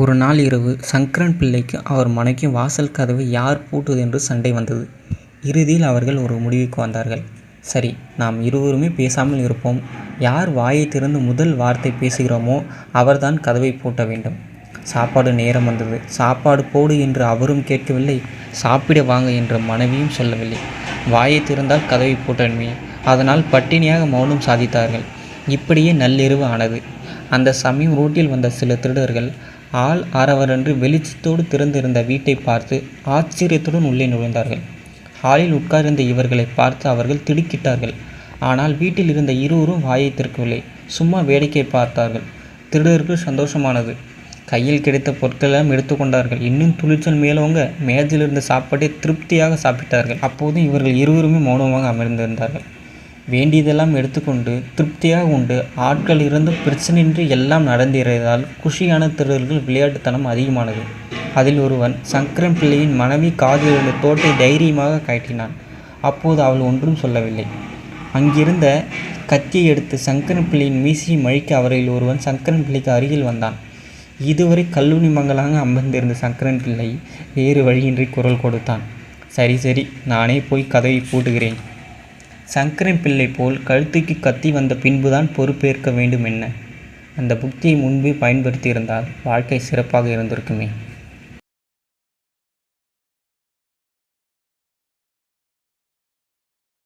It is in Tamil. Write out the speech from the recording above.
ஒரு நாள் இரவு சங்கரன் பிள்ளைக்கு அவர் மனைவிக்கும் வாசல் கதவை யார் பூட்டுவது என்று சண்டை வந்தது. இறுதியில் அவர்கள் ஒரு முடிவுக்கு வந்தார்கள். சரி, நாம் இருவருமே பேசாமல் இருப்போம். யார் வாயை திறந்து முதல் வார்த்தை பேசுகிறோமோ அவர்தான் கதவை பூட்ட வேண்டும். சாப்பாடு நேரம் வந்தது. சாப்பாடு போடு என்று அவரும் கேட்கவில்லை, சாப்பிட வாங்க என்று மனைவியும் சொல்லவில்லை. வாயை திறந்தால் கதவை பூட்டணுமே, அதனால் பட்டினியாக மௌனம் சாதித்தார்கள். இப்படியே நள்ளிரவு ஆனது. அந்த சமயம் ரோட்டில் வந்த சில திருடர்கள் ஆள் ஆரவரென்று வெளிச்சத்தோடு திறந்திருந்த வீட்டை பார்த்து ஆச்சரியத்துடன் உள்ளே நுழைந்தார்கள். ஹாலில் உட்கார்ந்த இவர்களை பார்த்து அவர்கள் திடுக்கிட்டார்கள். ஆனால் வீட்டில் இருந்த இருவரும் வாயை திறக்கவில்லை, சும்மா வேடிக்கை பார்த்தார்கள். திருடர்கள் சந்தோஷமானது. கையில் கிடைத்த பொருட்களெல்லாம் எடுத்துக்கொண்டார்கள். இன்னும் துணிச்சல் மேலோங்க மேஜில் இருந்த சாப்பாட்டை திருப்தியாக சாப்பிட்டார்கள். அப்போது இவர்கள் இருவருமே மௌனமாக அமர்ந்திருந்தார்கள். வேண்டியதெல்லாம் எடுத்துக்கொண்டு திருப்தியாக உண்டு ஆட்கள் இருந்தும் பிரச்சனையின்றி எல்லாம் நடந்தேறியதால் குஷியான திருடர்கள் விளையாட்டுத்தனம் அதிகமானது. அதில் ஒருவன் சங்கரன் பிள்ளையின் மனைவி காதில் இருந்த தோட்டை தைரியமாக கழற்றினான். அப்போது அவள் ஒன்றும் சொல்லவில்லை. அங்கிருந்த கத்தியை எடுத்து சங்கரன் பிள்ளையின் மீசையை மழிக்க அவர்களில் ஒருவன் சங்கரன் பிள்ளைக்கு அருகில் வந்தான். இதுவரை கல்லூனி மங்களாக அமர்ந்திருந்த சங்கரன் பிள்ளை வேறு வழியின்றி குரல் கொடுத்தான். சரி சரி, நானே போய் கதவை பூட்டுகிறேன். சங்கரன் பிள்ளை போல் கழுத்துக்கு கத்தி வந்த பின்புதான் பொறுப்பேற்க வேண்டும் என்ன? அந்த புக்தியை முன்பே பயன்படுத்தியிருந்தால் வாழ்க்கை சிறப்பாக இருந்திருக்குமே.